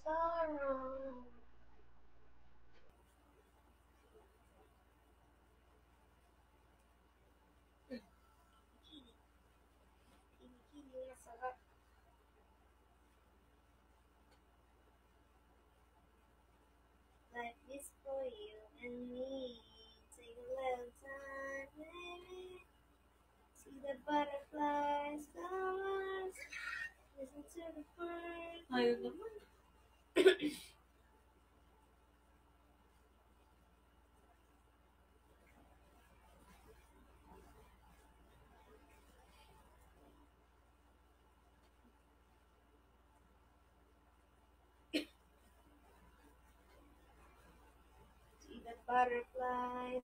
Sarah. Kinikili na sarap. Life is for you and me. Take a little time, baby. See the butterflies, flowers. Listen to the birds. Ayun naman. See the butterflies.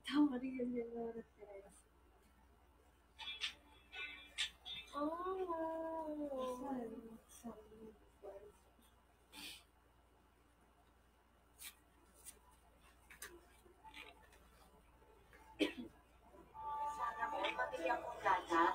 Tama rin yun yung mga nagtiras. Oh. Sana po mabigyan kong lata.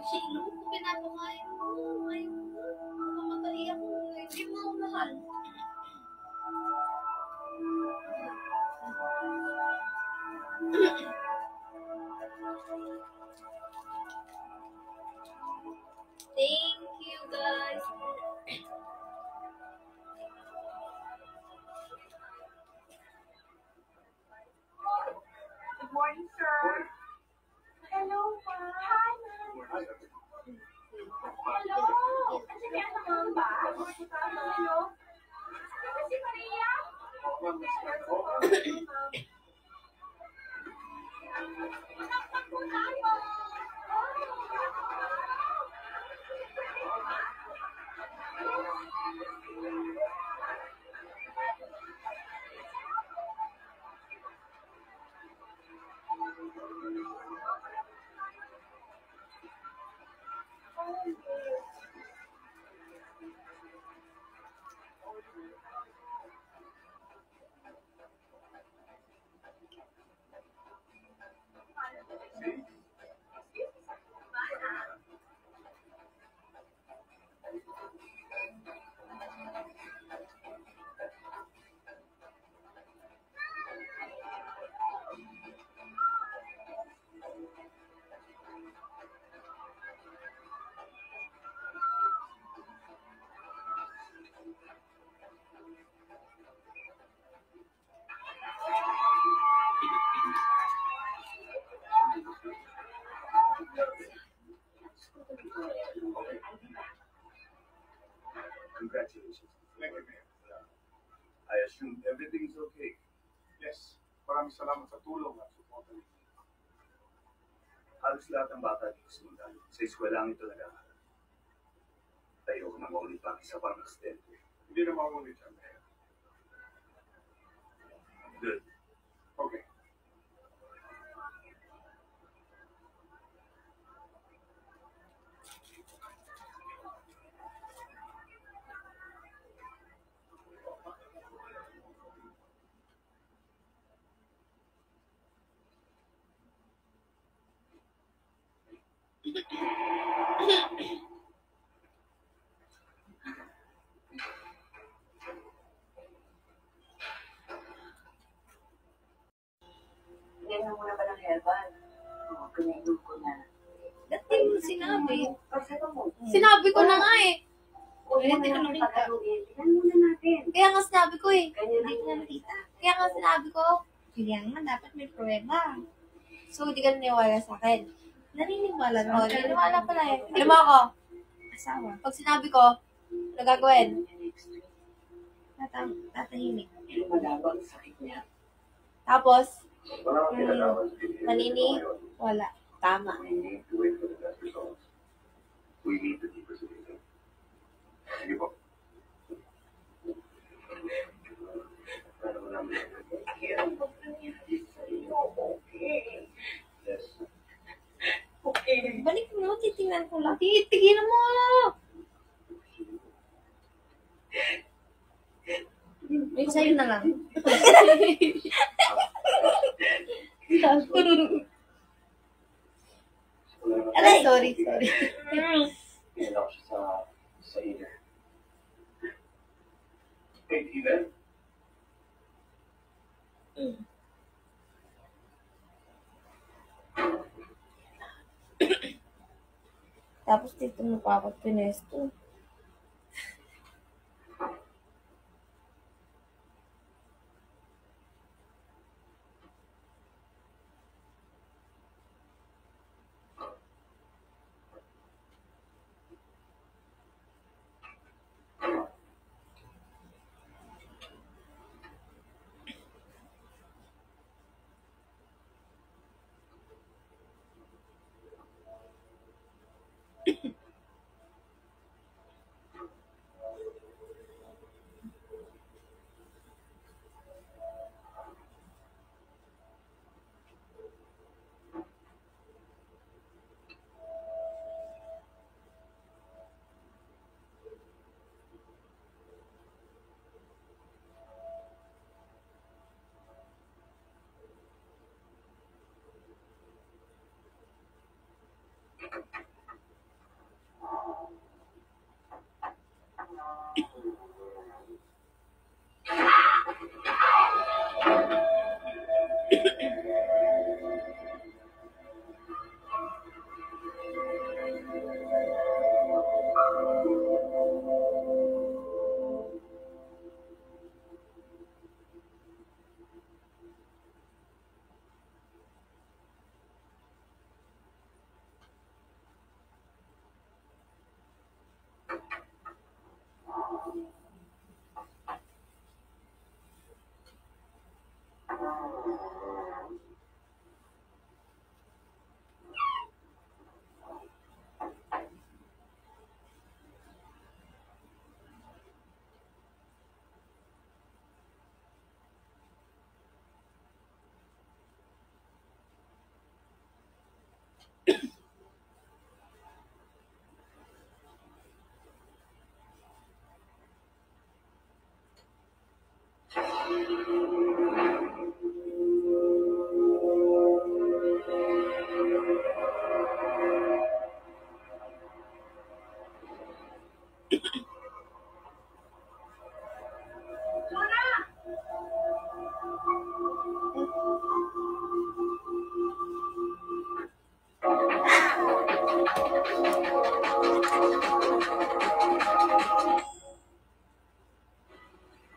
Sino ko pinapakain mo? Ayun mo. Mamatay ako. Hindi mo ako mahal. Thank you, guys. Good morning, sir. Hello, ma'am. Hi, ma'am. Hello. Kasi kaya naman ba? Hello. Si Maria. Masaktan po tayo. Congratulations. Thank you, Mayor. I assume everything is okay. Yes, maraming salamat sa tulong at suporta niyo. Halos lahat ng bata dito sa eskwelahan ito nag-aaral. Tayo ko na maulit pa isa pang aksidente. Hindi na maulit yan, Mayor. Good. Okay. mo na ba ng herbal? Oo, pinainom ko na. Dati mo sinabi. Kasi ito mo. Sinabi ko na nga eh. Huwag mo Hindi na ko namin nakita. pagkaluin. Tingnan muna natin. Kaya nga sinabi ko eh. Ganyan Hindi lang ko na nakita. Kaya nga sinabi ko, kaya nga dapat may pruweba. So, hindi ka naniwala sa akin. Naniniwala ko. Naniniwala pala eh. Alam mo ako, asawa. Pag sinabi ko, nagagawin. Tatahimik. Malabang sakit niya. Tapos, Wala kang tinatawag sa Pilipinas. wala. Tama. We need to wait for the best results. We need to keep persevering. Sige po. Ano mo namin? Ang nangyari sa'yo. Okay. Yes. Okay. Balik mo, titingnan ko lang. Tigilan mo! May sa'yo na lang. Aray, sorry. Yan ako siya sa inner. Hey, Steven? Tapos dito mo pa ako pinesto.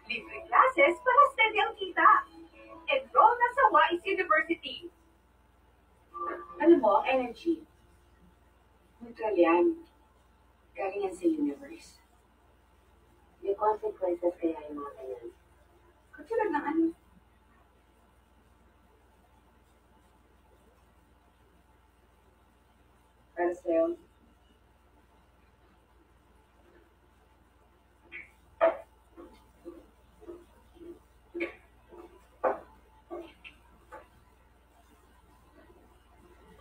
Libre classes para steady ang kita. Enroll na sa Wise University. Alam mo, energy. Neutral yan. Galing yan sa universe. May consequences kaya yung mga ganyan. Katulad ng ano? Para sa'yo.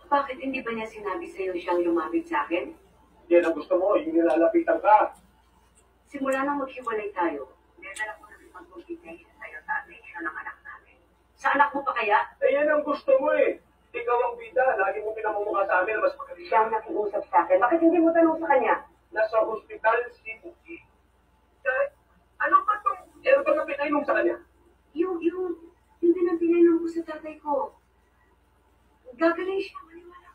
Bakit hindi ba niya sinabi sa'yo siyang lumapit sa akin? Yan ang gusto mo, yung nilalapitan ka. Simula nang maghiwalay tayo, never ako nakipag-compete sa'yo sa addiction ng anak namin. Sa anak mo pa kaya? Eh, yan ang gusto mo eh. Ikaw ang bida, lagi mo pinamumukha sa amin na mas magaling. Siya ang nakiusap sa akin. Bakit hindi mo tanong sa kanya? Nasa hospital si Buki. Ano ba itong herbal na pinainom sa kanya? Yung pinainom ko sa tatay ko. Gagaling siya. Maniwala.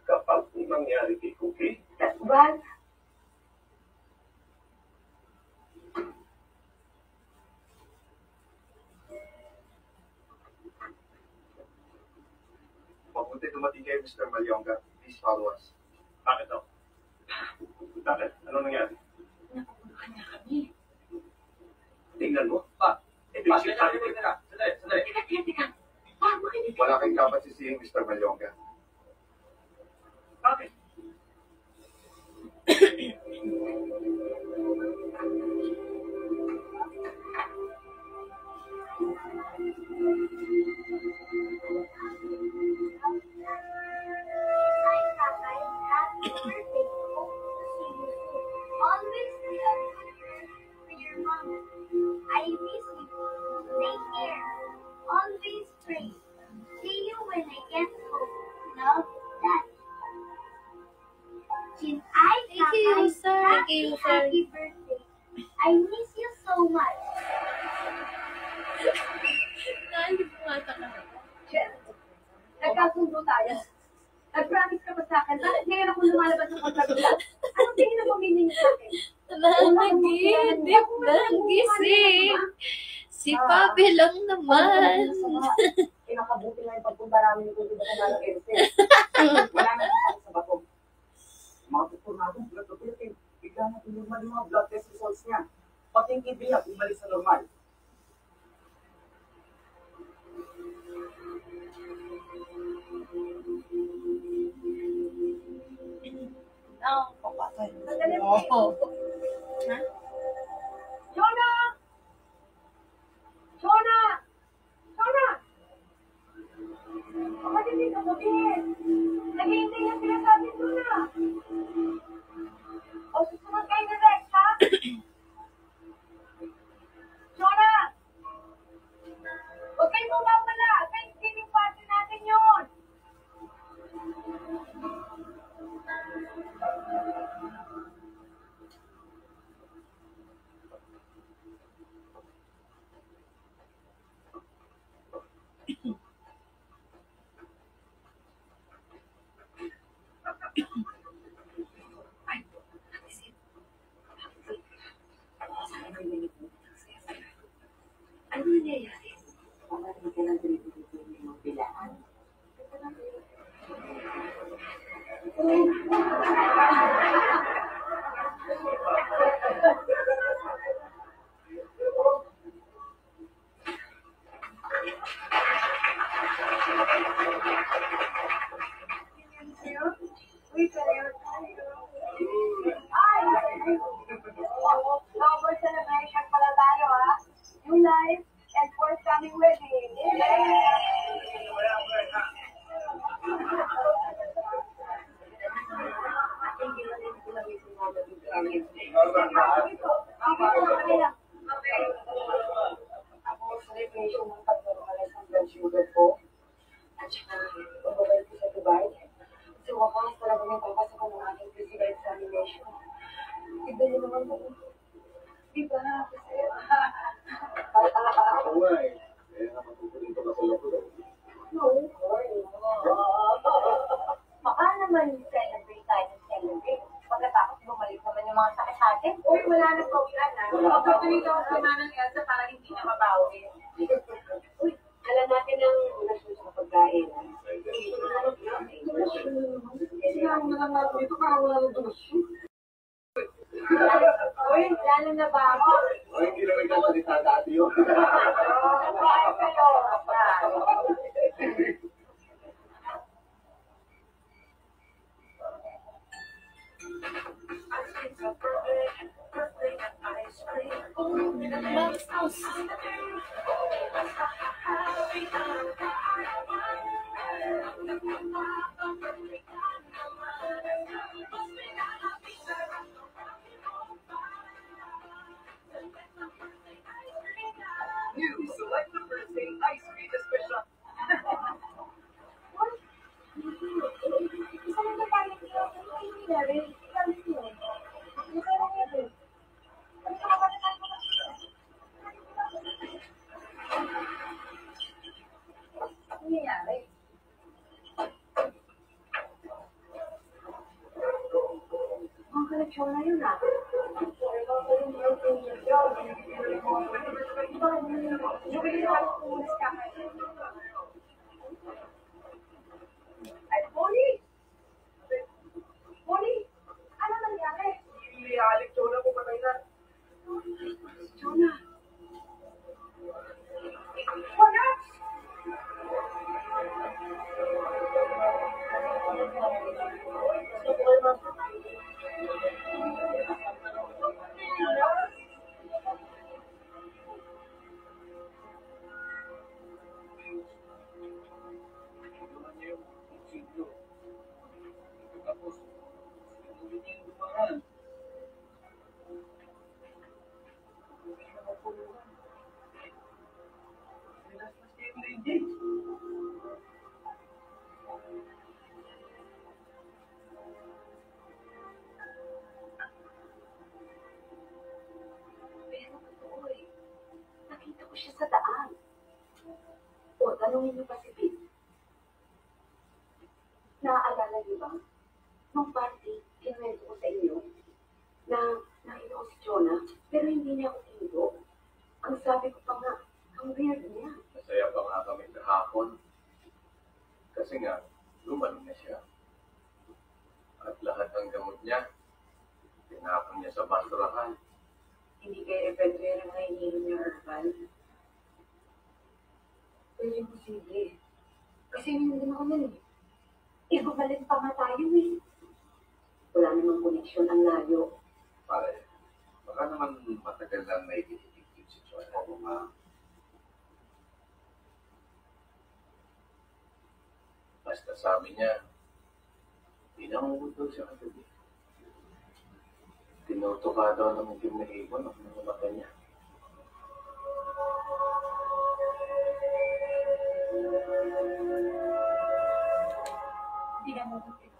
Kapag may mangyari kay Cookie, Well, Mabuti dumating kayo, Mr. Malyonga. Please follow us. bakit daw? Bakit? Ano nangyari? nakukuhan niya kami. Tingnan mo. Big shit tayo. Sandali. Teka. Makinig ka. Wala kayong dapat sisihin, Mr. Malyonga. Bakit? Happy birthday. Always be a good person for your mom. I miss you. Take care. Always pray. See you when I get home. Love, Dad. Since Thank you, sir. Thank you, sir. Happy birthday. I miss you so much. Naalip ko nga talaga. Jen, nagkasundo tayo. Nag-promise ka pa sa akin. Bakit ngayon ako lumalabas ng kontrabila? Anong tingin na pamilya niyo sa akin? Nanaginip ng gising. Si Papi lang naman. Pinakabuti lang yung pagpunta namin ni Kuya sa Manalo Else. Wala na sa bato. Mga doktor natin, blood na Philippine. Bigla na normal yung mga blood test results niya. Pati yung kidney niya, bumalik sa normal. Ang papatay. Sandali mo. Oo. Jonah! Jonah! Jonah! Kapatid dito, mabilis! Naghihintay na sila sa atin, Jonah! O, susunod kayo na Rex, ha? Jonah! Huwag kayong mawawala! Thanksgiving party natin yun! Ano nangyayari? Wala naman ka lang dito yung bilaan. Uy, kaya tayo. Ay! Lover celebration pala tayo, ha? New life and forthcoming wedding. Ako, celebration ng pagkaroon ng blood sugar ko. At saka, pababalik ko sa Dubai. Kasi wakas talaga may papasok ko ng aking physical examination. Iba niyo naman po. Di ba? Kasi, Ako nga eh. Kaya nga matutuloy ko na sa loob. no, baka naman celebrate tayo ng celebrate. Pagkatapos bumalik naman yung mga sakit natin. Uy, wala na po yan, ha? Magpapalito ako sa Manang Elsa para hindi na mabawi. Uy, alam natin ang relasyon sa pagkain. Sinabi na lang natin dito para wala nang donasyon. Uy, lalo na ba ako? O, hindi naman ikaw salita dati yun. Bakit kayo? New Select the Birthday Ice Cream Special. Isa lang na tayo dito. Ay, nangyari. Sabi ko. Isa lang yun. Ano nangyari? Chona yun ah. Ay, Bonnie! Bonnie! Ano nangyari? Si Alex Chona po patay na. Chona! Chona! Tulungan niyo yung sityo. Tapos, tuloy niyo yung dumaan. Hindi na magpulungan. Nilaslas niyo yung legend. Pero totoo eh. Nakita ko siya sa daan. O, tanungin niyo pa si Pete. Naaalala niyo ba? Nung party, kinuwento ko sa inyo na nakita ko si Jonah, pero hindi niya ako tinudo. Ang sabi ko pa nga, ang weird niya. Masaya pa nga kami kahapon. Kasi nga, lumalim na siya. At lahat ng gamot niya, tinapon niya sa basurahan. Hindi kaya epedrera nga ininom niya herbal. Pero imposible. Kasi yun din ako nun eh. Ibabalik pa nga tayo eh. Wala namang koneksyon ang layo. Pare, baka naman matagal lang may kinitigil si Chona. Oo nga. Basta sabi niya, pinangungutol siya kagabi. Tinuto ka daw ng itim na ibon at ng mata niya. Hindi na mabuti.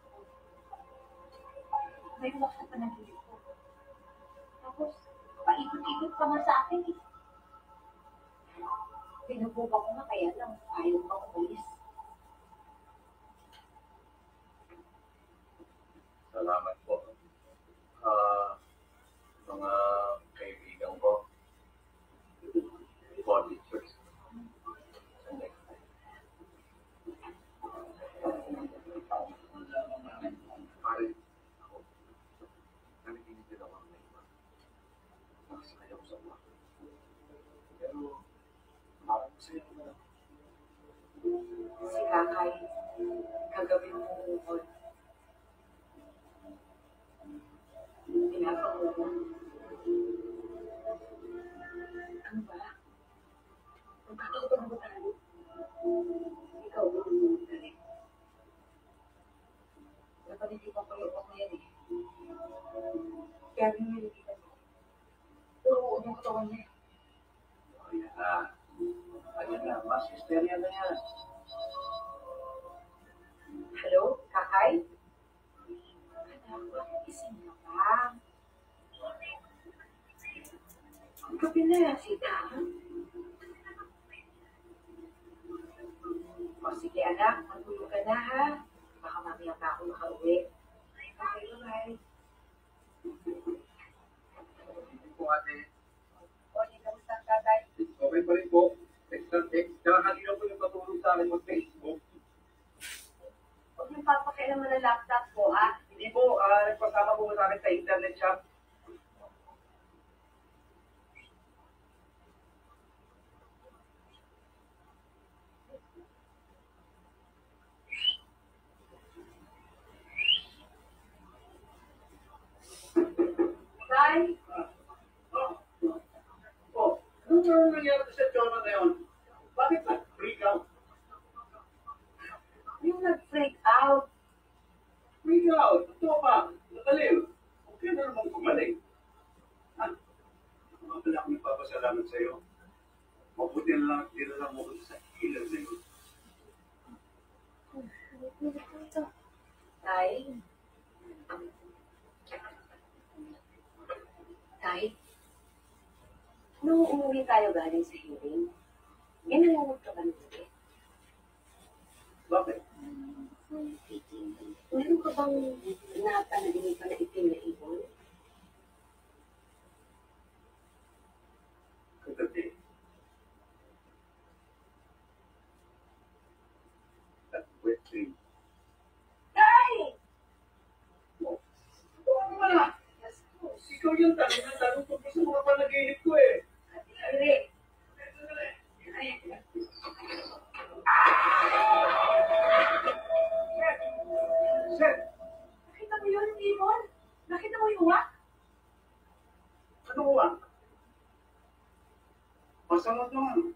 May waksa pa ng hilig ko. Tapos, paikot-ikot pa nga sa akin eh. Pinubuka ko nga kaya lang ayaw pa umalis. Salamat po. Mga kaibigan ko, body church. Sa next time. Pare, ako, nanikinig din ako ng iba. Nakasakay ako sa uwa. Pero, parang masaya ko na. Si Kakay, kagabi mo umukod. Pinapangubo. Ano ba? Magkakita mo tayo? Ikaw ba umukod ka rin? Napalitipan ko yung ako yan eh. Kaya nililitan mo. Puro uod yung katawan niya. Ayan na. Ayan na, mas hysteria na yan. Hello, Kakay? Anak, gising ka ba? Ang gabi na, Sita. O sige anak, matulog ka na ha. Baka mamaya pa ako makauwi. Okay, bye-bye. Hindi po ate. O, di kamusta ang tatay? Okay pa rin po. Text. Kaya kanina po yung patulog sa akin mag-Facebook. Huwag niyong papakailaman ng laptop ko, ha? Hindi po, nagpasama po sa akin sa internet shop. Bye! Oh, ano ba ang nangyari sa Chona ngayon? Bakit nag-freak out? Yung nag-freak out. Freak out? Ito pa, nakaliw. Okay na naman gumaling. Wala akong nagpapasalamat sa iyo. Mabuti na lang at dinala mo ko sa ilan na yun. Tay? Tay? Nung umuwi tayo galing sa hearing, ginangungot ka ba ng gabi? Bakit? Meron ka bang napanaginipan na itim na ibon? Masamot naman.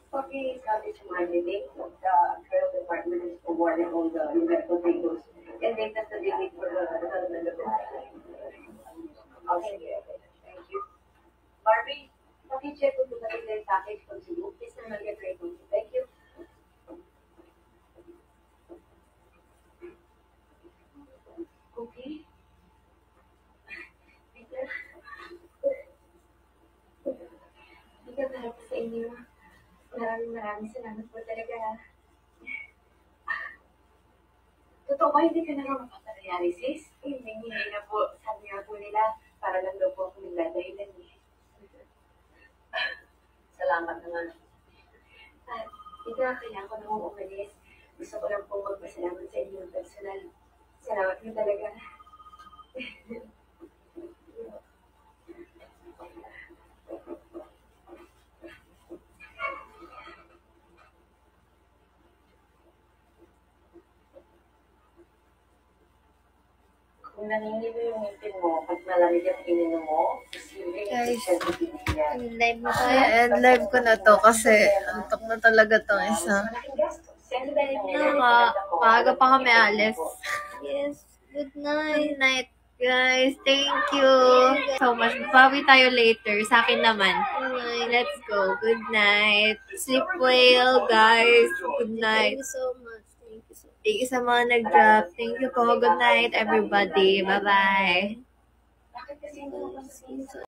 Sabi sa marketing, the health department is awarding all the medical tables and they test the limit for the Okay, thank you. Barbie, paki-check kung dumating na yung package from Cebu. Please naman get ready. Thank you. Okay. Peter. Peter, para po sa inyo. Maraming salamat po talaga. Totoo ba hindi ka na nga mapapadialysis? Hindi na po. Sabi nga po nila, para lang daw po ako nagdadahilan eh. Salamat naman. At hindi na kailangan ko na akong umalis. Gusto ko lang pong magpasalamat sa inyo personal. Salamat mo talaga. Kung nanginginig yung ngipin mo, pag malamig ang ininom mo, posibleng Guys, sensitivity yan. Live mo tayo. And live ko na to kasi antok na talaga tong isa. Maaga pa kami alis. Yes. Good night. Good night, guys. Thank you so much. Bawi tayo later. Sa akin naman. Let's go. Good night. Sleep well, guys. Good night. Thank you so much. Thank you so much. Thank you sa mga nag-drop. Thank you po. Good night, everybody. Bye-bye. Bakit kasi hindi mo